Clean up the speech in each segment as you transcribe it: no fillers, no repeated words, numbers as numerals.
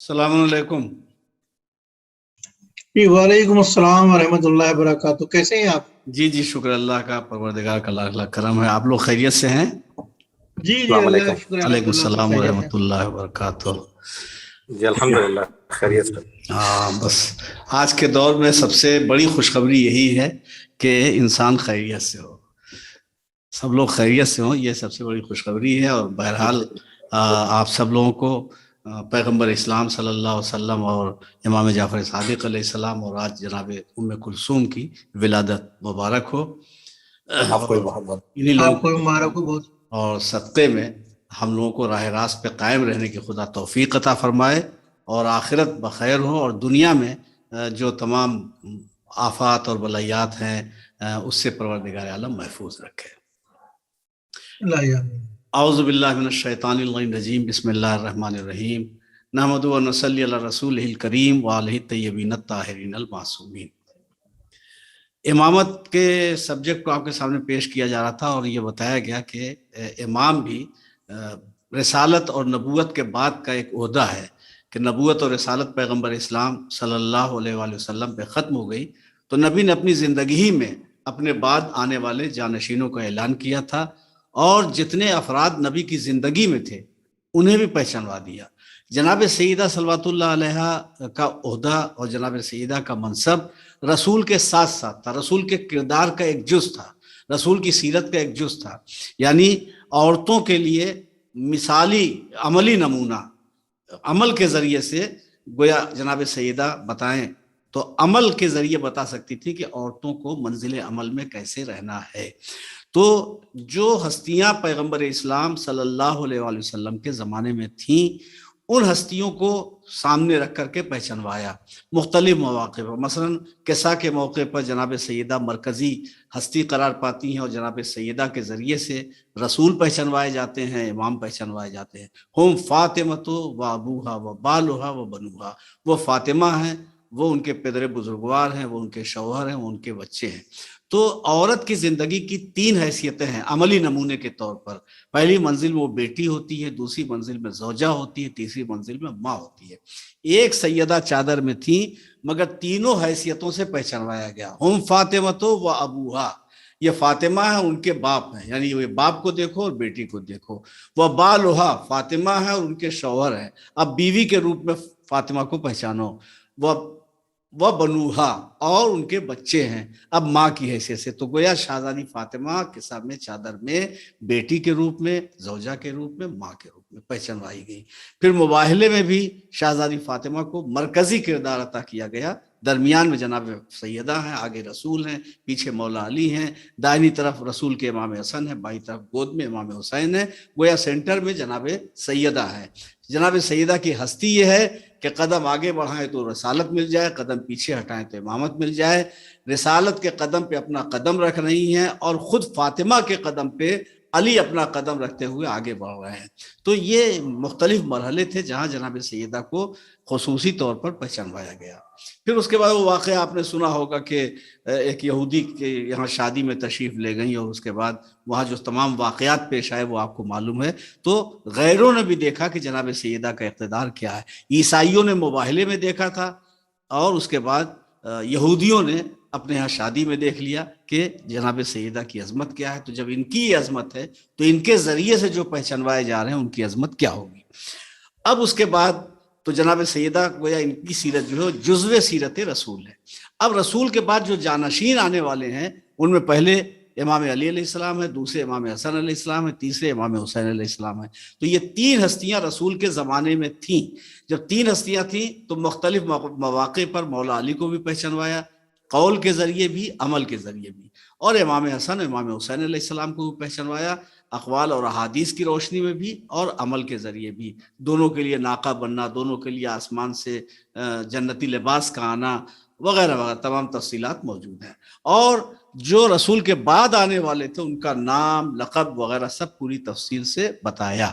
السلام علیکم۔ جی وعلیکم السلام ورحمۃ اللہ وبرکاتہ۔ کیسے ہیں آپ؟ جی شکر اللہ کا، پروردگار کا لاکھ لاکھ کرم ہے۔ آپ لوگ خیریت سے ہیں؟ جی السلام اللہ علیکم۔ کا شکر ہے، علیکم الحمدللہ سب السلام خیریت ہے۔ ورحمۃ اللہ وبرکاتہ۔ جی الحمدللہ خیریت سے۔ ہاں بس آج کے دور میں سب سے بڑی خوشخبری یہی ہے کہ انسان خیریت سے ہو، سب لوگ خیریت سے ہوں، یہ سب سے بڑی خوشخبری ہے۔ اور بہرحال آپ سب لوگوں کو پیغمبر اسلام صلی اللہ علیہ وسلم اور امام جعفر صادق علیہ السلام اور آج جناب ام کلثوم کی ولادت مبارک ہو۔ آپ کو بہت بہت انہی لوگوں آپ کو مبارک ہو بہت۔ اور صدقے میں ہم لوگوں کو راہ راست پہ قائم رہنے کی خدا توفیق عطا فرمائے، اور آخرت بخیر ہو، اور دنیا میں جو تمام آفات اور بلیات ہیں اس سے پروردگار عالم محفوظ رکھے۔ اللہ آمین۔ اعوذ باللہ من الشیطان الرجیم، بسم اللہ الرحمن الرحیم، نحمدہ و نصلی علی رسولہ الکریم وآلہ الطیبین الطاہرین المعصومین۔ امامت کے سبجیکٹ کو آپ کے سامنے پیش کیا جا رہا تھا، اور یہ بتایا گیا کہ امام بھی رسالت اور نبوت کے بعد کا ایک عہدہ ہے کہ نبوت اور رسالت پیغمبر اسلام صلی اللہ علیہ وآلہ وسلم پہ ختم ہو گئی تو نبی نے اپنی زندگی میں اپنے بعد آنے والے جانشینوں کا اعلان کیا تھا، اور جتنے افراد نبی کی زندگی میں تھے انہیں بھی پہچانوا دیا۔ جناب سیدہ صلوات اللہ علیہ کا عہدہ اور جناب سیدہ کا منصب رسول کے ساتھ ساتھ تھا، رسول کے کردار کا ایک جز تھا، رسول کی سیرت کا ایک جز تھا، یعنی عورتوں کے لیے مثالی عملی نمونہ، عمل کے ذریعے سے گویا جناب سیدہ بتائیں تو عمل کے ذریعے بتا سکتی تھی کہ عورتوں کو منزل عمل میں کیسے رہنا ہے۔ تو جو ہستیاں پیغمبر اسلام صلی اللہ علیہ وآلہ وسلم کے زمانے میں تھیں، ان ہستیوں کو سامنے رکھ کر کے پہچانوایا مختلف مواقع پر۔ مثلا کسا کے موقع پر جناب سیدہ مرکزی ہستی قرار پاتی ہیں، اور جناب سیدہ کے ذریعے سے رسول پہچانوائے جاتے ہیں، امام پہچانوائے جاتے ہیں۔ ہم فاطمۃ و ابوہا و بالہا و بنوہا، وہ فاطمہ ہیں، وہ ان کے پدر بزرگوار ہیں، وہ ان کے شوہر ہیں، وہ ان کے بچے ہیں۔ تو عورت کی زندگی کی تین حیثیتیں ہیں عملی نمونے کے طور پر۔ پہلی منزل وہ بیٹی ہوتی ہے، دوسری منزل میں زوجہ ہوتی ہے، تیسری منزل میں ماں ہوتی ہے۔ ایک سیدہ چادر میں تھی، مگر تینوں حیثیتوں سے پہچانوایا گیا۔ ہم فاطمۃ و ابوہا، یہ فاطمہ ہے، ان کے باپ ہیں، یعنی وہ باپ کو دیکھو اور بیٹی کو دیکھو۔ وہ بالہا، فاطمہ ہے اور ان کے شوہر ہیں، اب بیوی کے روپ میں فاطمہ کو پہچانو۔ وہ بنوہا، اور ان کے بچے ہیں، اب ماں کی حیثیت سے۔ تو گویا شہزادی فاطمہ کے سامنے چادر میں بیٹی کے روپ میں، زوجہ کے روپ میں، ماں کے روپ میں پہچانوائی گئی۔ پھر مباہلے میں بھی شہزادی فاطمہ کو مرکزی کردار عطا کیا گیا۔ درمیان میں جناب سیدہ ہیں، آگے رسول ہیں، پیچھے مولا علی ہیں، دائنی طرف رسول کے امام حسن ہیں، بائیں طرف گود میں امام حسین ہیں، گویا سینٹر میں جناب سیدہ ہے۔ جناب سیدہ کی ہستی یہ ہے کہ قدم آگے بڑھائیں تو رسالت مل جائے، قدم پیچھے ہٹائیں تو امامت مل جائے۔ رسالت کے قدم پہ اپنا قدم رکھ رہی ہیں، اور خود فاطمہ کے قدم پہ علی اپنا قدم رکھتے ہوئے آگے بڑھ رہے ہیں۔ تو یہ مختلف مرحلے تھے جہاں جناب سیدہ کو خصوصی طور پر پہچانوایا گیا۔ پھر اس کے بعد وہ واقعہ آپ نے سنا ہوگا کہ ایک یہودی کے یہاں شادی میں تشریف لے گئیں، اور اس کے بعد وہاں جو تمام واقعات پیش آئے وہ آپ کو معلوم ہے۔ تو غیروں نے بھی دیکھا کہ جناب سیدہ کا اقتدار کیا ہے۔ عیسائیوں نے مباہلے میں دیکھا تھا، اور اس کے بعد یہودیوں نے اپنے ہاں شادی میں دیکھ لیا کہ جناب سیدہ کی عظمت کیا ہے۔ تو جب ان کی عظمت ہے تو ان کے ذریعے سے جو پہچانوائے جا رہے ہیں ان کی عظمت کیا ہوگی۔ اب اس کے بعد تو جناب سیدہ گویا ان کی سیرت جو ہے جزو سیرت رسول ہے۔ اب رسول کے بعد جو جانشین آنے والے ہیں ان میں پہلے امام علی علیہ السلام ہے، دوسرے امام حسن علیہ السلام ہے، تیسرے امام حسین علیہ السلام ہے۔ تو یہ تین ہستیاں رسول کے زمانے میں تھیں۔ جب تین ہستیاں تھیں تو مختلف مواقع پر مولا علی کو بھی پہچانوایا، قول کے ذریعے بھی، عمل کے ذریعے بھی، اور امام حسن امام حسین علیہ السلام کو بھی پہچانوایا، اقوال اور احادیث کی روشنی میں بھی اور عمل کے ذریعے بھی۔ دونوں کے لیے ناقہ بننا، دونوں کے لیے آسمان سے جنتی لباس کا آنا، وغیرہ وغیرہ تمام تفصیلات موجود ہیں۔ اور جو رسول کے بعد آنے والے تھے ان کا نام، لقب وغیرہ سب پوری تفصیل سے بتایا۔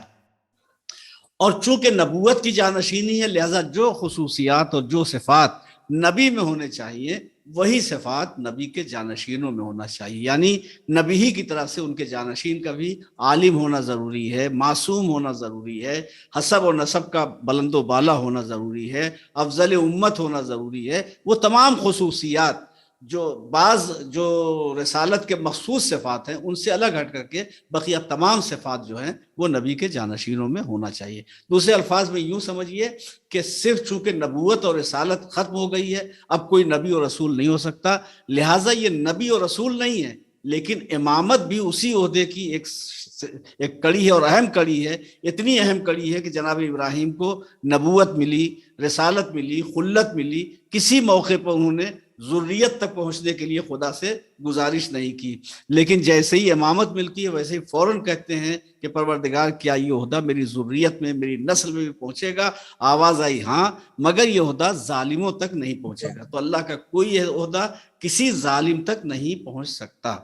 اور چونکہ نبوت کی جانشینی ہے، لہذا جو خصوصیات اور جو صفات نبی میں ہونے چاہیے وہی صفات نبی کے جانشینوں میں ہونا چاہیے، یعنی نبی ہی کی طرح سے ان کے جانشین کا بھی عالم ہونا ضروری ہے، معصوم ہونا ضروری ہے، حسب و نسب کا بلند و بالا ہونا ضروری ہے، افضل امت ہونا ضروری ہے۔ وہ تمام خصوصیات جو بعض جو رسالت کے مخصوص صفات ہیں ان سے الگ ہٹ کر کے بقیہ تمام صفات جو ہیں وہ نبی کے جانشینوں میں ہونا چاہیے۔ دوسرے الفاظ میں یوں سمجھیے کہ صرف چونکہ نبوت اور رسالت ختم ہو گئی ہے، اب کوئی نبی اور رسول نہیں ہو سکتا، لہٰذا یہ نبی اور رسول نہیں ہے، لیکن امامت بھی اسی عہدے کی ایک کڑی ہے اور اہم کڑی ہے، اتنی اہم کڑی ہے کہ جناب ابراہیم کو نبوت ملی، رسالت ملی، خلت ملی، کسی موقع پر انہوں نے ذریت تک پہنچنے کے لیے خدا سے گزارش نہیں کی، لیکن جیسے ہی امامت ملتی ہے ویسے ہی فوراً کہتے ہیں کہ پروردگار کیا یہ عہدہ میری ذریت میں، میری نسل میں بھی پہنچے گا؟ آواز آئی ہاں، مگر یہ عہدہ ظالموں تک نہیں پہنچے گا۔ تو اللہ کا کوئی عہدہ کسی ظالم تک نہیں پہنچ سکتا۔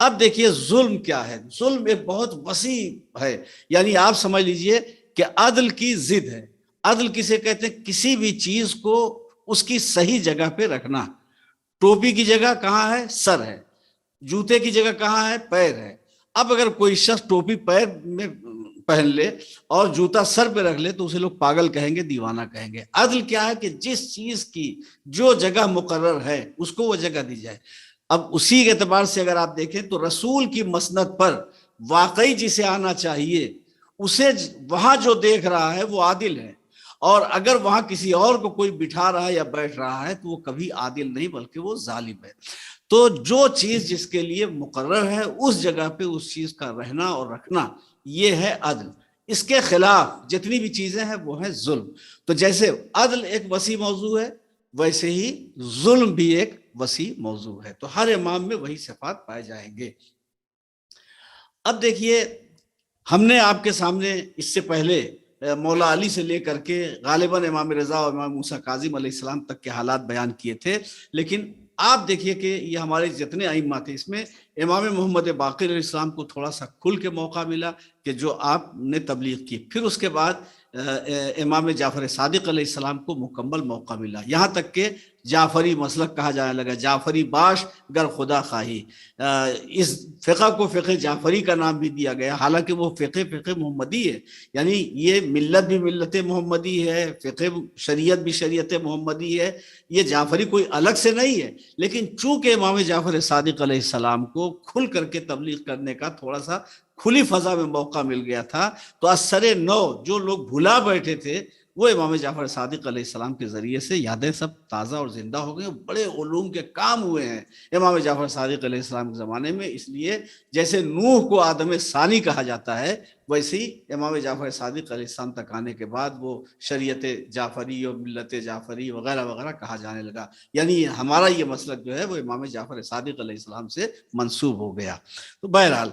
اب دیکھیے ظلم کیا ہے؟ ظلم ایک بہت وسیع ہے، یعنی آپ سمجھ لیجئے کہ عدل کی ضد ہے۔ عدل کسے کہتے ہیں؟ کسی بھی چیز کو اس کی صحیح جگہ پہ رکھنا۔ ٹوپی کی جگہ کہاں ہے؟ سر ہے۔ جوتے کی جگہ کہاں ہے؟ پیر ہے۔ اب اگر کوئی شخص ٹوپی پیر میں پہن لے اور جوتا سر پہ رکھ لے تو اسے لوگ پاگل کہیں گے، دیوانہ کہیں گے۔ عدل کیا ہے؟ کہ جس چیز کی جو جگہ مقرر ہے اس کو وہ جگہ دی جائے۔ اب اسی کے اعتبار سے اگر آپ دیکھیں تو رسول کی مسند پر واقعی جسے آنا چاہیے اسے وہاں جو دیکھ رہا ہے وہ عادل ہے، اور اگر وہاں کسی اور کو کوئی بٹھا رہا ہے یا بیٹھ رہا ہے تو وہ کبھی عادل نہیں بلکہ وہ ظالم ہے۔ تو جو چیز جس کے لیے مقرر ہے اس جگہ پہ اس چیز کا رہنا اور رکھنا، یہ ہے عدل۔ اس کے خلاف جتنی بھی چیزیں ہیں وہ ہیں ظلم۔ تو جیسے عدل ایک وسیع موضوع ہے ویسے ہی ظلم بھی ایک وسیع موضوع ہے۔ تو ہر امام میں وہی صفات پائے جائیں گے۔ اب دیکھیے ہم نے آپ کے سامنے اس سے پہلے مولا علی سے لے کر کے غالباً امام رضا اور امام موسیٰ کاظم علیہ السلام تک کے حالات بیان کیے تھے، لیکن آپ دیکھیے کہ یہ ہمارے جتنے ائمہ تھے اس میں امام محمد باقر علیہ السلام کو تھوڑا سا کھل کے موقع ملا کہ جو آپ نے تبلیغ کی، پھر اس کے بعد امام جعفر صادق علیہ السلام کو مکمل موقع ملا، یہاں تک کہ جعفری مسلک کہا جانے لگا، جعفری باش گر خدا خواہی۔ اس فقہ کو فقہ جعفری کا نام بھی دیا گیا، حالانکہ وہ فقہ محمدی ہے، یعنی یہ ملت بھی ملت محمدی ہے، فقہ شریعت بھی شریعت محمدی ہے، یہ جعفری کوئی الگ سے نہیں ہے، لیکن چونکہ امام جعفر صادق علیہ السلام کو کھل کر کے تبلیغ کرنے کا تھوڑا سا کھلی فضا میں موقع مل گیا تھا، تو اثر نو جو لوگ بھلا بیٹھے تھے وہ امام جعفر صادق علیہ السلام کے ذریعے سے یادیں سب تازہ اور زندہ ہو گئے، بڑے علوم کے کام ہوئے ہیں امام جعفر صادق علیہ السلام کے زمانے میں۔ اس لیے جیسے نوح کو آدم ثانی کہا جاتا ہے، ویسے ہی امام جعفر صادق علیہ السلام تک آنے کے بعد وہ شریعت جعفری اور ملت جعفری وغیرہ وغیرہ کہا جانے لگا، یعنی ہمارا یہ مسلک جو ہے وہ امام جعفر صادق علیہ السلام سے منسوب ہو گیا۔ تو بہرحال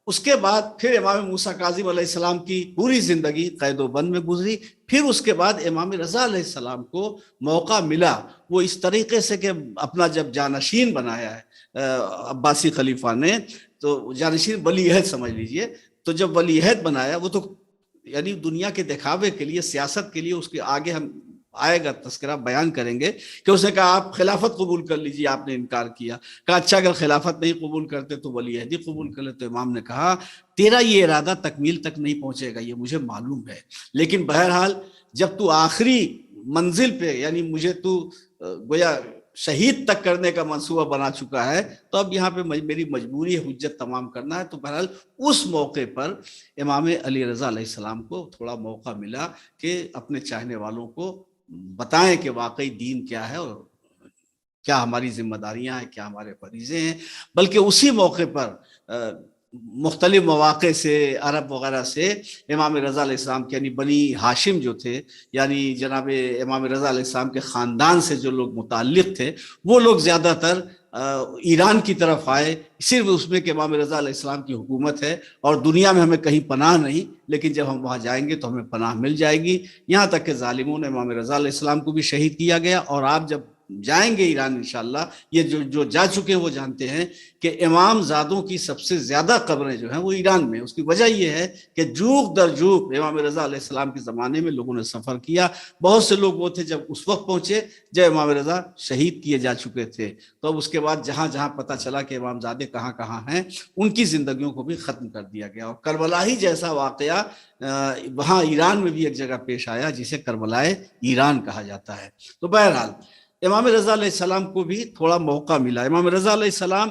اس کے بعد پھر امام موسیٰ کاظم علیہ السلام کی پوری زندگی قید و بند میں گزری، پھر اس کے بعد امام رضا علیہ السلام کو موقع ملا وہ اس طریقے سے کہ اپنا جب جانشین بنایا ہے عباسی خلیفہ نے، تو جانشین ولی عہد سمجھ لیجئے، تو جب ولی عہد بنایا وہ تو یعنی دنیا کے دکھاوے کے لیے، سیاست کے لیے، اس کے آگے ہم آئے گا تذکرہ بیان کریں گے کہ اس نے کہا آپ خلافت قبول کر لیجیے، آپ نے انکار کیا، کہا اچھا اگر خلافت نہیں قبول کرتے تو ولی عہدی قبول کر لے، تو امام نے کہا تیرا یہ ارادہ تکمیل تک نہیں پہنچے گا، یہ مجھے معلوم ہے، لیکن بہرحال جب تو آخری منزل پہ یعنی مجھے تو گویا شہید تک کرنے کا منصوبہ بنا چکا ہے، تو اب یہاں پہ میری مجبوری ہے حجت تمام کرنا ہے۔ تو بہرحال اس موقع پر امام علی رضا علیہ السلام کو تھوڑا موقع ملا کہ اپنے چاہنے والوں کو بتائیں کہ واقعی دین کیا ہے اور کیا ہماری ذمہ داریاں ہیں، کیا ہمارے فریضے ہیں۔ بلکہ اسی موقع پر مختلف مواقع سے، عرب وغیرہ سے امام رضا علیہ السلام کے یعنی بنی ہاشم جو تھے، یعنی جناب امام رضا علیہ السلام کے خاندان سے جو لوگ متعلق تھے، وہ لوگ زیادہ تر ایران کی طرف آئے، صرف اس میں کہ امام رضا علیہ السلام کی حکومت ہے اور دنیا میں ہمیں کہیں پناہ نہیں، لیکن جب ہم وہاں جائیں گے تو ہمیں پناہ مل جائے گی۔ یہاں تک کہ ظالموں نے امام رضا علیہ السلام کو بھی شہید کیا گیا، اور آپ جب جائیں گے ایران انشاءاللہ، یہ جو جا چکے ہیں وہ جانتے ہیں کہ امام زادوں کی سب سے زیادہ قبریں جو ہیں وہ ایران میں. اس کی وجہ یہ ہے کہ جوق در جوق امام رضا علیہ السلام کے زمانے میں لوگوں نے سفر کیا. بہت سے لوگ وہ تھے جب اس وقت پہنچے جب امام رضا شہید کیے جا چکے تھے. تو اب اس کے بعد جہاں جہاں پتہ چلا کہ امام زادے کہاں کہاں ہیں ان کی زندگیوں کو بھی ختم کر دیا گیا. اور کربلا ہی جیسا واقعہ وہاں ایران میں بھی ایک جگہ پیش آیا جسے کربلائے ایران کہا جاتا ہے. تو بہرحال امام رضا علیہ السلام کو بھی تھوڑا موقع ملا. امام رضا علیہ السلام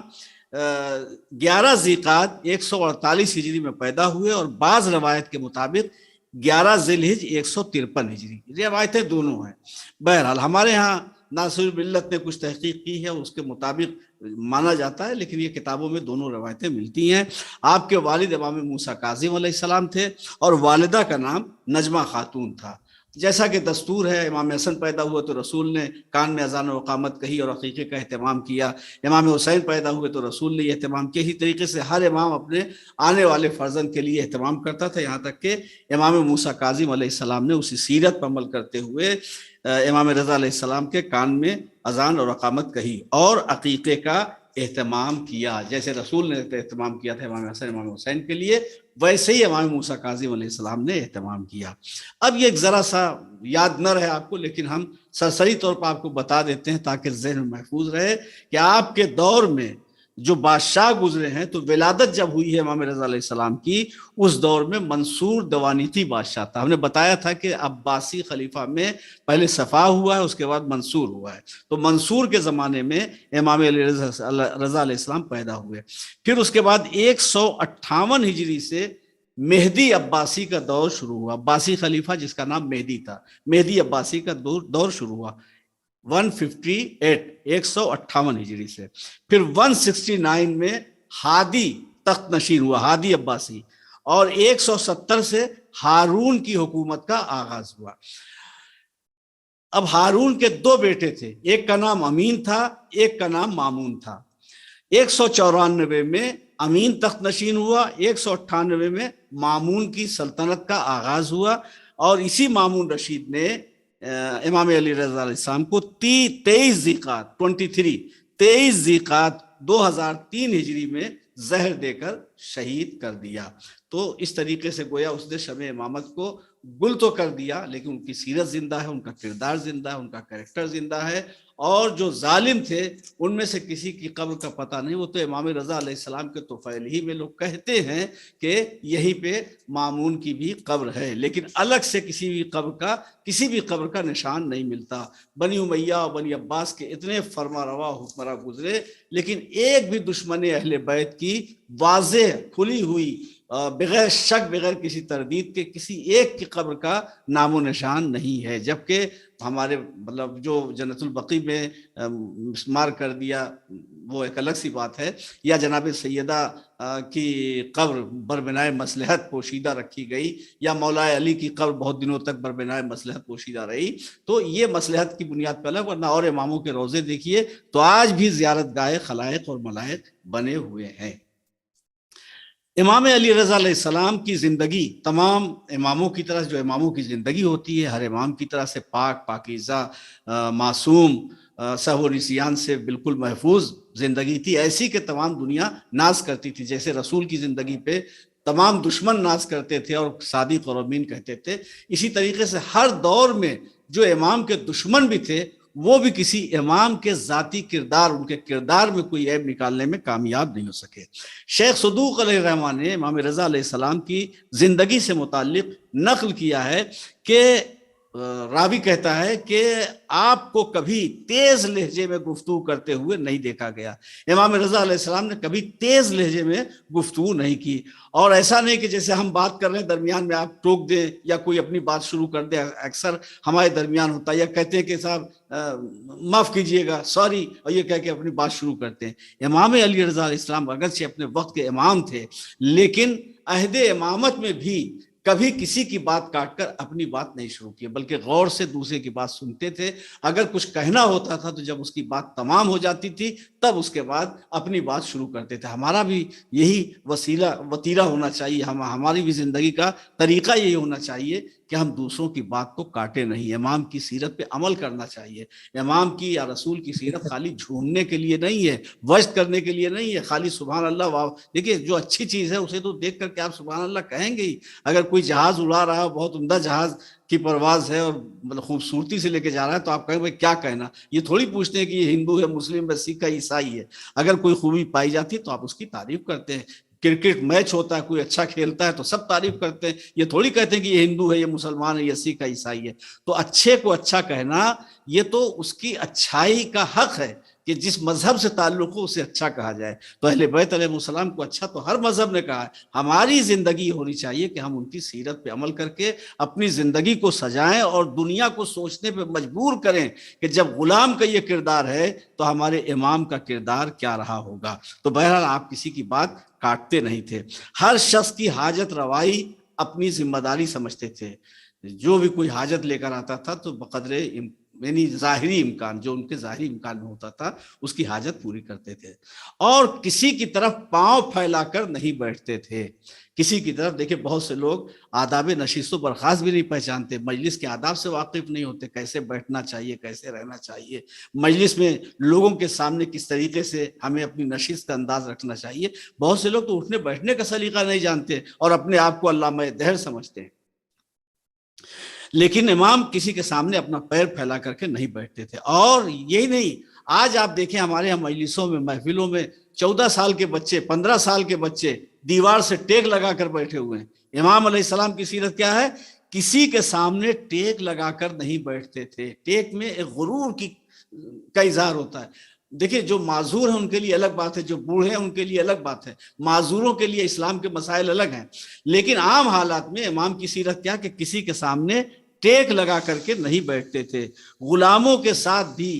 11 ذیقعد 148 ہجری میں پیدا ہوئے اور بعض روایت کے مطابق 11 ذی الحج 153 ہجری. روایتیں دونوں ہیں. بہرحال ہمارے ہاں ناصر الملت نے کچھ تحقیق کی ہے، اس کے مطابق مانا جاتا ہے، لیکن یہ کتابوں میں دونوں روایتیں ملتی ہیں. آپ کے والد امام موسیٰ کاظم علیہ السلام تھے اور والدہ کا نام نجمہ خاتون تھا. جیسا کہ دستور ہے امام حسن پیدا ہوئے تو رسول نے کان میں اذان و اقامت کہی اور عقیقے کا اہتمام کیا. امام حسین پیدا ہوئے تو رسول نے یہ اہتمام کیا. اسی طریقے سے ہر امام اپنے آنے والے فرزند کے لیے اہتمام کرتا تھا، یہاں تک کہ امام موسیٰ کاظم علیہ السلام نے اسی سیرت پر عمل کرتے ہوئے امام رضا علیہ السلام کے کان میں اذان اور اقامت کہی اور عقیقے کا اہتمام کیا. جیسے رسول نے اہتمام کیا تھا امام حسن امام حسین کے لیے، ویسے ہی امام موسیٰ کاظم علیہ السلام نے اہتمام کیا. اب یہ ایک ذرا سا یاد نہ رہے آپ کو، لیکن ہم سرسری طور پر آپ کو بتا دیتے ہیں تاکہ ذہن میں محفوظ رہے کہ آپ کے دور میں جو بادشاہ گزرے ہیں تو ولادت جب ہوئی ہے امام رضا علیہ السلام کی، اس دور میں منصور دوانیتی بادشاہ تھا. ہم نے بتایا تھا کہ عباسی خلیفہ میں پہلے صفا ہوا ہے، اس کے بعد منصور ہوا ہے. تو منصور کے زمانے میں امام رضا علیہ السلام پیدا ہوئے. پھر اس کے بعد 158 ہجری سے مہدی عباسی کا دور شروع ہوا. عباسی خلیفہ جس کا نام مہدی تھا، مہدی عباسی کا دور شروع ہوا 158 ہجری سے. پھر 169 میں ہادی تخت نشین ہوا، ہادی عباسی، اور 170 سے ہارون کی حکومت کا آغاز ہوا. اب ہارون کے 2 بیٹے تھے، ایک کا نام امین تھا، ایک کا نام مامون تھا. 194 میں امین تخت نشین ہوا، 198 میں مامون کی سلطنت کا آغاز ہوا. اور اسی مامون رشید نے امام علی رضا علیہ السلام کو 23 ذیقعد 2003 ہجری میں زہر دے کر شہید کر دیا. تو اس طریقے سے گویا اس نے شمع امامت کو گل تو کر دیا، لیکن ان کی سیرت زندہ ہے، ان کا کردار زندہ ہے، ان کا کریکٹر زندہ ہے. اور جو ظالم تھے ان میں سے کسی کی قبر کا پتہ نہیں. وہ تو امام رضا علیہ السلام کے طفیل ہی میں لوگ کہتے ہیں کہ یہیں پہ مامون کی بھی قبر ہے، لیکن الگ سے کسی بھی قبر کا نشان نہیں ملتا. بنی امیہ اور بنی عباس کے اتنے فرما روا حکمراں گزرے، لیکن ایک بھی دشمن اہل بیت کی واضح کھلی ہوئی بغیر شک بغیر کسی تردید کے کسی ایک کی قبر کا نام و نشان نہیں ہے. جبکہ ہمارے مطلب جو جنت البقیع میں مسمار کر دیا وہ ایک الگ سی بات ہے، یا جناب سیدہ کی قبر بربنائے مصلحت پوشیدہ رکھی گئی، یا مولا علی کی قبر بہت دنوں تک بربنائے مصلحت پوشیدہ رہی، تو یہ مصلحت کی بنیاد پہ الگ. ورنہ اور اماموں کے روزے دیکھیے تو آج بھی زیارت گاہ خلائق اور ملائق بنے ہوئے ہیں. امام علی رضا علیہ السلام کی زندگی تمام اماموں کی طرح، جو اماموں کی زندگی ہوتی ہے ہر امام کی طرح سے پاکیزہ، معصوم، سہو و نسیان سے بالکل محفوظ زندگی تھی. ایسی کہ تمام دنیا ناز کرتی تھی. جیسے رسول کی زندگی پہ تمام دشمن ناز کرتے تھے اور صادق اور امین کہتے تھے، اسی طریقے سے ہر دور میں جو امام کے دشمن بھی تھے وہ بھی کسی امام کے ذاتی کردار، ان کے کردار میں کوئی عیب نکالنے میں کامیاب نہیں ہو سکے. شیخ صدوق علیہ الرحمٰن نے امام رضا علیہ السلام کی زندگی سے متعلق نقل کیا ہے کہ راوی کہتا ہے کہ آپ کو کبھی تیز لہجے میں گفتگو کرتے ہوئے نہیں دیکھا گیا. امام رضا علیہ السلام نے کبھی تیز لہجے میں گفتگو نہیں کی. اور ایسا نہیں کہ جیسے ہم بات کر رہے ہیں درمیان میں آپ ٹوک دیں یا کوئی اپنی بات شروع کر دیں. اکثر ہمارے درمیان ہوتا ہے، یا کہتے ہیں کہ صاحب معاف کیجئے گا، سوری، اور یہ کہہ کے اپنی بات شروع کرتے ہیں. امام علی رضا علیہ السلام اگرچہ اپنے وقت کے امام تھے، لیکن عہد امامت میں بھی کبھی کسی کی بات کاٹ کر اپنی بات نہیں شروع کی، بلکہ غور سے دوسرے کی بات سنتے تھے. اگر کچھ کہنا ہوتا تھا تو جب اس کی بات تمام ہو جاتی تھی تب اس کے بعد اپنی بات شروع کرتے تھے. ہمارا بھی یہی وطیرہ ہونا چاہیے، ہماری بھی زندگی کا طریقہ یہی ہونا چاہیے کہ ہم دوسروں کی بات کو کاٹے نہیں، امام کی سیرت پہ عمل کرنا چاہیے۔ امام کی یا رسول کی سیرت خالی جھومنے کے لیے نہیں ہے، وجد کرنے کے لیے نہیں ہے، خالی سبحان اللہ واہ، دیکھیے جو اچھی چیز ہے اسے تو دیکھ کر کے آپ سبحان اللہ کہیں گے ہی۔ اگر کوئی جہاز اڑا رہا ہے، بہت عمدہ جہاز کی پرواز ہے اور مطلب خوبصورتی سے لے کے جا رہا ہے، تو آپ کہیں بھائی کیا کہنا، یہ تھوڑی پوچھتے ہیں کہ یہ ہندو ہے، مسلم ہے، سکھ ہے، عیسائی ہے۔ اگر کوئی خوبی پائی جاتی ہے تو آپ اس کی تعریف کرتے ہیں۔ کرکٹ میچ ہوتا ہے، کوئی اچھا کھیلتا ہے تو سب تعریف کرتے ہیں، یہ تھوڑی کہتے ہیں کہ یہ ہندو ہے، یہ مسلمان ہے، یہ سکھ ہے، عیسائی ہے۔ تو اچھے کو اچھا کہنا یہ تو اس کی اچھائی کا حق ہے کہ جس مذہب سے تعلق ہو اسے اچھا کہا جائے۔ تو اہل بیت علیہ السلام کو اچھا تو ہر مذہب نے کہا ہے، ہماری زندگی ہونی چاہیے کہ ہم ان کی سیرت پہ عمل کر کے اپنی زندگی کو سجائیں اور دنیا کو سوچنے پہ مجبور کریں کہ جب غلام کا یہ کردار ہے تو ہمارے امام کا کردار کیا رہا ہوگا۔ تو بہرحال آپ کسی کی بات کاٹتے نہیں تھے، ہر شخص کی حاجت روائی اپنی ذمہ داری سمجھتے تھے۔ جو بھی کوئی حاجت لے کر آتا تھا تو بقدر یعنی ظاہری امکان، جو ان کے ظاہری امکان میں ہوتا تھا اس کی حاجت پوری کرتے تھے، اور کسی کی طرف پاؤں پھیلا کر نہیں بیٹھتے تھے۔ کسی کی طرف دیکھیں، بہت سے لوگ آداب نشست و برخاست بھی نہیں پہچانتے، مجلس کے آداب سے واقف نہیں ہوتے، کیسے بیٹھنا چاہیے، کیسے رہنا چاہیے، مجلس میں لوگوں کے سامنے کس طریقے سے ہمیں اپنی نشست کا انداز رکھنا چاہیے۔ بہت سے لوگ تو اٹھنے بیٹھنے کا سلیقہ نہیں جانتے اور اپنے آپ کو علامہ دہر سمجھتے ہیں۔ لیکن امام کسی کے سامنے اپنا پیر پھیلا کر کے نہیں بیٹھتے تھے۔ اور یہی نہیں، آج آپ دیکھیں ہمارے یہاں مجلسوں میں، محفلوں میں 14 سال کے بچے، 15 سال کے بچے دیوار سے ٹیک لگا کر بیٹھے ہوئے ہیں۔ امام علیہ السلام کی سیرت کیا ہے؟ کسی کے سامنے ٹیک لگا کر نہیں بیٹھتے تھے۔ ٹیک میں ایک غرور کا اظہار ہوتا ہے۔ دیکھیں جو معذور ہیں ان کے لیے الگ بات ہے، جو بوڑھے ہیں ان کے لیے الگ بات ہے، معذوروں کے لیے اسلام کے مسائل الگ ہیں، لیکن عام حالات میں امام کی سیرت کیا کہ کسی کے سامنے ٹیک لگا کر کے نہیں بیٹھتے تھے۔ غلاموں کے ساتھ بھی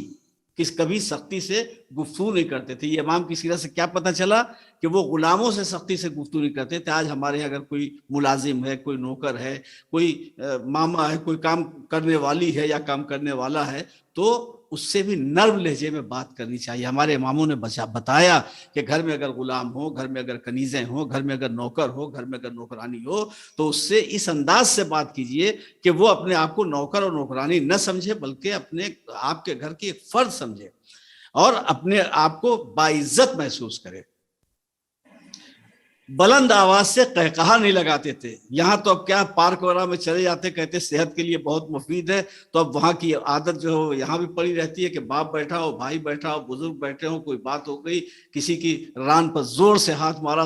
کبھی سختی سے گفتگو نہیں کرتے تھے۔ یہ امام کی سیرت سے کیا پتہ چلا کہ وہ غلاموں سے سختی سے گفتگو نہیں کرتے تھے۔ آج ہمارے یہاں اگر کوئی ملازم ہے، کوئی نوکر ہے، کوئی ماما ہے، کوئی کام کرنے والی ہے یا کام کرنے والا ہے، تو اس سے بھی نرم لہجے میں بات کرنی چاہیے۔ ہمارے اماموں نے بتایا کہ گھر میں اگر غلام ہو، گھر میں اگر کنیزیں ہوں، گھر میں اگر نوکر ہو، گھر میں اگر نوکرانی ہو، تو اس سے اس انداز سے بات کیجئے کہ وہ اپنے آپ کو نوکر اور نوکرانی نہ سمجھے، بلکہ اپنے آپ کے گھر کی ایک فرد سمجھے اور اپنے آپ کو باعزت محسوس کرے۔ بلند آواز سے قہقہا نہیں لگاتے تھے۔ یہاں تو اب کیا، پارک وغیرہ میں چلے جاتے، کہتے صحت کے لیے بہت مفید ہے، تو اب وہاں کی عادت جو ہے یہاں بھی پڑی رہتی ہے کہ باپ بیٹھا ہو، بھائی بیٹھا ہو، بزرگ بیٹھے ہو، کوئی بات ہو گئی، کسی کی ران پر زور سے ہاتھ مارا،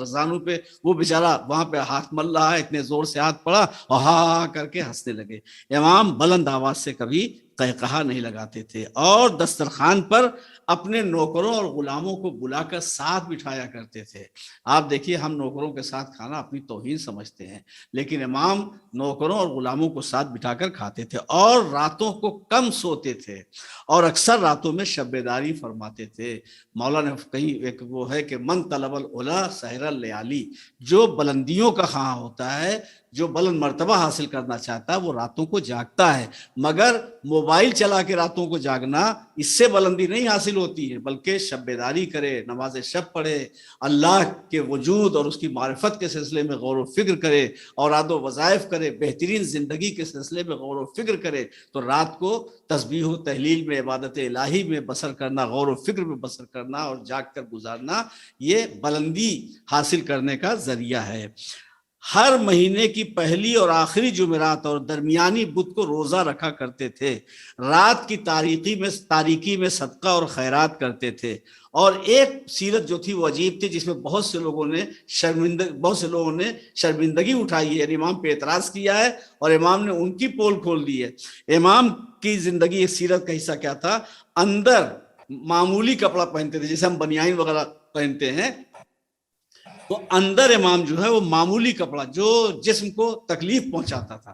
زانو پہ، وہ بیچارہ وہاں پہ ہاتھ مل رہا ہے، اتنے زور سے ہاتھ پڑا اور ہاں کر کے ہنسنے لگے۔ امام بلند آواز سے کبھی قہقہا نہیں لگاتے تھے، اور دسترخوان پر اپنے نوکروں اور غلاموں کو بلا کر ساتھ بٹھایا کرتے تھے۔ آپ دیکھیے ہم نوکروں کے ساتھ کھانا اپنی توہین سمجھتے ہیں، لیکن امام نوکروں اور غلاموں کو ساتھ بٹھا کر کھاتے تھے، اور راتوں کو کم سوتے تھے، اور اکثر راتوں میں شب بیداری فرماتے تھے۔ مولانا کہیں ایک وہ ہے کہ من طلب العلا سحر اللیالی، جو بلندیوں کا خواہاں ہوتا ہے، جو بلند مرتبہ حاصل کرنا چاہتا ہے، وہ راتوں کو جاگتا ہے، مگر موبائل چلا کے راتوں کو جاگنا، اس سے بلندی نہیں حاصل ہوتی ہے، بلکہ شب بیداری کرے، نماز شب پڑھے، اللہ کے وجود اور اس کی معرفت کے سلسلے میں غور و فکر کرے، اوراد و وظائف کرے، بہترین زندگی کے سلسلے میں غور و فکر کرے، تو رات کو تسبیح و تحلیل میں، عبادت الہی میں بسر کرنا، غور و فکر میں بسر کرنا اور جاگ کر گزارنا، یہ بلندی حاصل کرنے کا ذریعہ ہے۔ ہر مہینے کی پہلی اور آخری جمعرات اور درمیانی بدھ کو روزہ رکھا کرتے تھے، رات کی تاریکی میں صدقہ اور خیرات کرتے تھے۔ اور ایک سیرت جو تھی وہ عجیب تھی، جس میں بہت سے لوگوں نے شرمندگی اٹھائی ہے، یعنی امام پہ اعتراض کیا ہے اور امام نے ان کی پول کھول دی ہے۔ امام کی زندگی ایک سیرت کا حصہ کیا تھا؟ اندر معمولی کپڑا پہنتے تھے، جیسے ہم بنیان وغیرہ پہنتے ہیں، تو اندر امام جو ہے وہ معمولی کپڑا جو جسم کو تکلیف پہنچاتا تھا،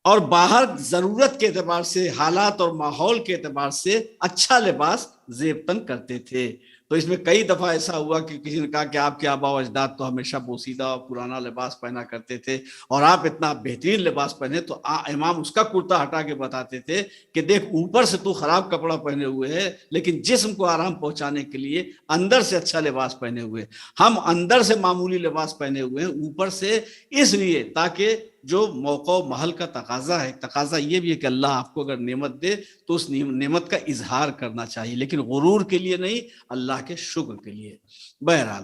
اور باہر ضرورت کے اعتبار سے، حالات اور ماحول کے اعتبار سے اچھا لباس زیب تن کرتے تھے۔ تو اس میں کئی دفعہ ایسا ہوا کہ کسی نے کہا کہ آپ کے آبا و اجداد تو ہمیشہ بوسیدہ اور پرانا لباس پہنا کرتے تھے، اور آپ اتنا بہترین لباس پہنے، تو امام اس کا کرتا ہٹا کے بتاتے تھے کہ دیکھ، اوپر سے تو خراب کپڑا پہنے ہوئے ہے، لیکن جسم کو آرام پہنچانے کے لیے اندر سے اچھا لباس پہنے ہوئے۔ ہم اندر سے معمولی لباس پہنے ہوئے ہیں، اوپر سے اس لیے تاکہ جو موقع و محل کا تقاضا ہے. تقاضا یہ بھی ہے کہ اللہ آپ کو اگر نعمت دے تو اس نعمت کا اظہار کرنا چاہیے، لیکن غرور کے لیے نہیں، اللہ کے شکر کے لیے. بہرحال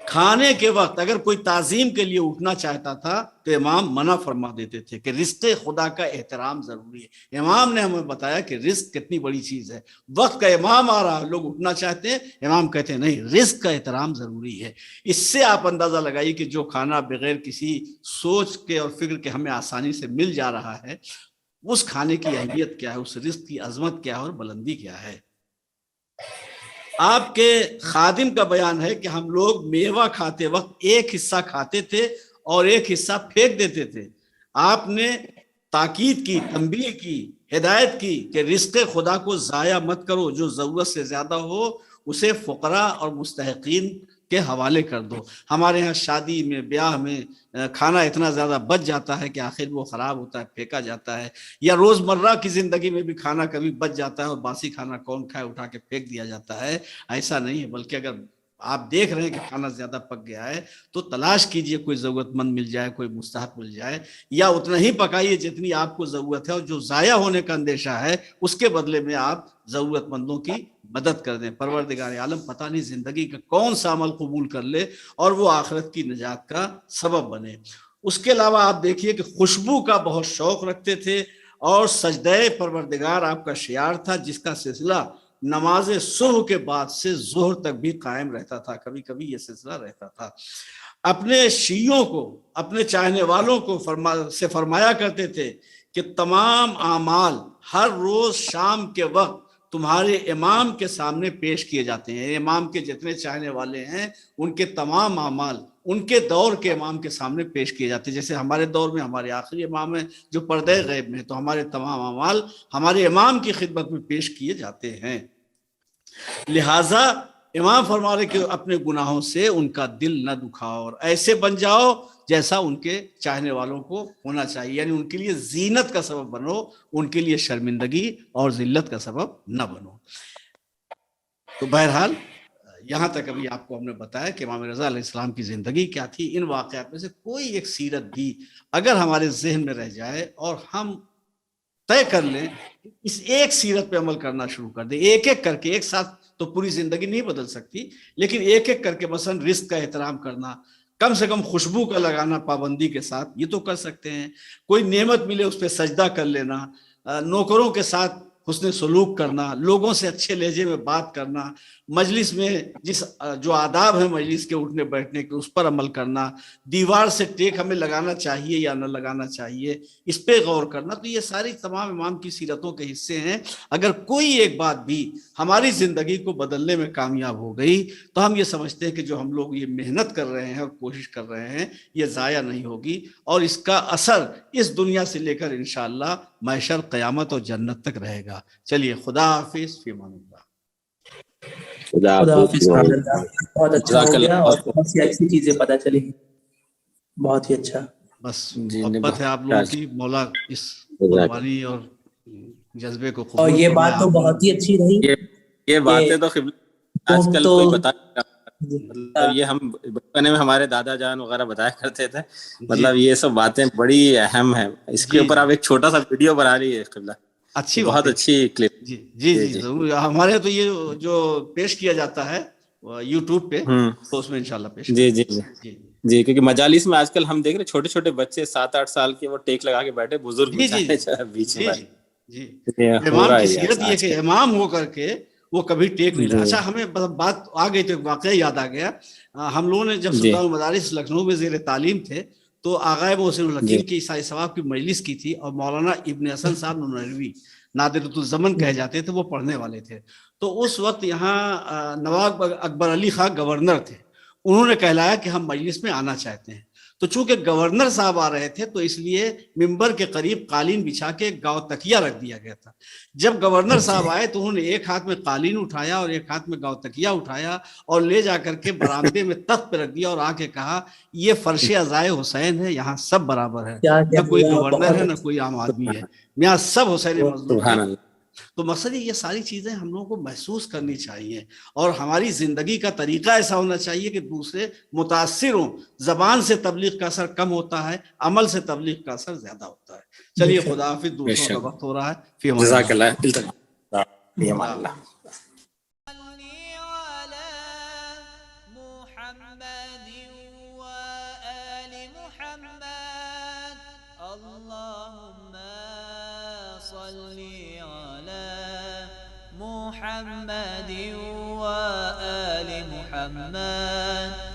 کھانے کے وقت اگر کوئی تعظیم کے لیے اٹھنا چاہتا تھا تو امام منع فرما دیتے تھے کہ رزق خدا کا احترام ضروری ہے. امام نے ہمیں بتایا کہ رزق کتنی بڑی چیز ہے. وقت کا امام آ رہا، لوگ اٹھنا چاہتے ہیں، امام کہتے ہیں نہیں، رزق کا احترام ضروری ہے. اس سے آپ اندازہ لگائیے کہ جو کھانا بغیر کسی سوچ کے اور فکر کے ہمیں آسانی سے مل جا رہا ہے، اس کھانے کی اہمیت کیا ہے، اس رزق کی عظمت کیا ہے اور بلندی کیا ہے. آپ کے خادم کا بیان ہے کہ ہم لوگ میوہ کھاتے وقت ایک حصہ کھاتے تھے اور ایک حصہ پھینک دیتے تھے. آپ نے تاکید کی، تنبیہ کی، ہدایت کی کہ رزق خدا کو ضائع مت کرو، جو ضرورت سے زیادہ ہو اسے فقراء اور مستحقین کے حوالے کر دو. ہمارے ہاں شادی میں، بیاہ میں کھانا اتنا زیادہ بچ جاتا ہے کہ آخر وہ خراب ہوتا ہے، پھینکا جاتا ہے. یا روزمرہ کی زندگی میں بھی کھانا کبھی بچ جاتا ہے اور باسی کھانا کون کھائے، اٹھا کے پھینک دیا جاتا ہے. ایسا نہیں ہے، بلکہ اگر آپ دیکھ رہے ہیں کہ کھانا زیادہ پک گیا ہے تو تلاش کیجئے کوئی ضرورت مند مل جائے، کوئی مستحق مل جائے، یا اتنا ہی پکائیے جتنی آپ کو ضرورت ہے، اور جو ضائع ہونے کا اندیشہ ہے اس کے بدلے میں آپ ضرورت مندوں کی مدد کر دیں. پروردگار عالم پتہ نہیں زندگی کا کون سا عمل قبول کر لے اور وہ آخرت کی نجات کا سبب بنے. اس کے علاوہ آپ دیکھیے کہ خوشبو کا بہت شوق رکھتے تھے اور سجدہ پروردگار آپ کا شعار تھا، جس کا سلسلہ نماز صبح کے بعد سے ظہر تک بھی قائم رہتا تھا. کبھی کبھی یہ سلسلہ رہتا تھا. اپنے شیعوں کو، اپنے چاہنے والوں کو فرمایا کرتے تھے کہ تمام اعمال ہر روز شام کے وقت تمہارے امام کے سامنے پیش کیے جاتے ہیں. امام کے جتنے چاہنے والے ہیں ان کے تمام اعمال ان کے دور کے امام کے سامنے پیش کیے جاتے ہیں. جیسے ہمارے دور میں ہمارے آخری امام ہیں جو پردہ غیب میں ہیں، تو ہمارے تمام اعمال ہمارے امام کی خدمت میں پیش کیے جاتے ہیں. لہٰذا امام فرما رہے کہ اپنے گناہوں سے ان کا دل نہ دکھاؤ اور ایسے بن جاؤ جیسا ان کے چاہنے والوں کو ہونا چاہیے. یعنی ان کے لیے زینت کا سبب بنو، ان کے لیے شرمندگی اور ذلت کا سبب نہ بنو. تو بہرحال یہاں تک ابھی آپ کو ہم نے بتایا کہ امام رضا علیہ السلام کی زندگی کیا تھی. ان واقعات میں سے کوئی ایک سیرت بھی اگر ہمارے ذہن میں رہ جائے اور ہم طے کر لیں، اس ایک سیرت پہ عمل کرنا شروع کر دیں، ایک ایک کر کے، ایک ساتھ تو پوری زندگی نہیں بدل سکتی، لیکن ایک ایک کر کے مثلا رزق کا احترام کرنا، کم سے کم خوشبو کا لگانا پابندی کے ساتھ، یہ تو کر سکتے ہیں. کوئی نعمت ملے اس پہ سجدہ کر لینا، نوکروں کے ساتھ حسن سلوک کرنا، لوگوں سے اچھے لہجے میں بات کرنا، مجلس میں جو آداب ہیں مجلس کے اٹھنے بیٹھنے کے اس پر عمل کرنا، دیوار سے ٹیک ہمیں لگانا چاہیے یا نہ لگانا چاہیے اس پہ غور کرنا. تو یہ ساری تمام امام کی سیرتوں کے حصے ہیں. اگر کوئی ایک بات بھی ہماری زندگی کو بدلنے میں کامیاب ہو گئی تو ہم یہ سمجھتے ہیں کہ جو ہم لوگ یہ محنت کر رہے ہیں اور کوشش کر رہے ہیں یہ ضائع نہیں ہوگی، اور اس کا اثر اس دنیا سے لے کر انشاءاللہ محشر، قیامت اور جنت تک رہے گا. چلیے، خدا حافظ، فی امان اللہ. خدا حافظ. بہت اچھا ہو گیا اور بہت سی اچھی چیزیں پتہ چلی. بہت ہی اچھا. بس محبت ہے آپ لوگوں کی، مولا اس قربانی اور جذبے کو قبول. اور یہ بات تو بہت ہی اچھی رہی. یہ باتیں تو آج کل کوئی بتا، مطلب یہ ہم بچپنے میں ہمارے دادا جان وغیرہ بتایا کرتے تھے، مطلب یہ سب باتیں بڑی اہم ہیں. اس کے اوپر آپ ایک چھوٹا سا ویڈیو بنا رہی ہے قبلہ، اچھی بہت اچھی کلپ. جی ضرور. ہمارے تو یہ جو پیش کیا جاتا ہے یوٹیوب پہ، تو اس میں انشاءاللہ پیش جی کیونکہ مجالس میں آج کل ہم دیکھ رہے چھوٹے چھوٹے بچے 7-8 سال کے، وہ ٹیک لگا کے بیٹھے، بزرگ بیچ میں. امام کی سیرت یہ کہ امام ہو کر کے وہ کبھی ٹیک نہیں لگا. اچھا، ہمیں بات آ گئی تو واقعہ یاد آ گیا. ہم لوگوں نے جب سلطان المدارس لکھنؤ میں زیر تعلیم تھے تو آغائے محسن الحکیم کی عیسائی ثواب کی مجلس کی تھی، اور مولانا ابن حسن صاحب نونوی نادرۃ الزمن کہے جاتے تھے، وہ پڑھنے والے تھے. تو اس وقت یہاں نواب اکبر علی خان گورنر تھے. انہوں نے کہلایا کہ ہم مجلس میں آنا چاہتے ہیں. تو چونکہ گورنر صاحب آ رہے تھے تو اس لیے ممبر کے قریب قالین بچھا کے گاؤ تکیہ رکھ دیا گیا تھا. جب گورنر صاحب آئے تو انہوں نے ایک ہاتھ میں قالین اٹھایا اور ایک ہاتھ میں گاؤ تکیہ اٹھایا اور لے جا کر کے برآمدے میں تخت پہ رکھ دیا اور آ کے کہا یہ فرش عزائے حسین ہے، یہاں سب برابر ہے، نہ کوئی گورنر ہے نہ کوئی عام آدمی ہے، یہاں سب حسین مظلوم تو مقصد یہ ساری چیزیں ہم لوگوں کو محسوس کرنی چاہیے، اور ہماری زندگی کا طریقہ ایسا ہونا چاہیے کہ دوسرے متاثر ہوں. زبان سے تبلیغ کا اثر کم ہوتا ہے، عمل سے تبلیغ کا اثر زیادہ ہوتا ہے. چلیے خدا حافظ، دوسروں کا وقت ہو رہا ہے. فی امان اللہ. جزاک اللہ. فی امان اللہ. اللهم صل على محمد وآل محمد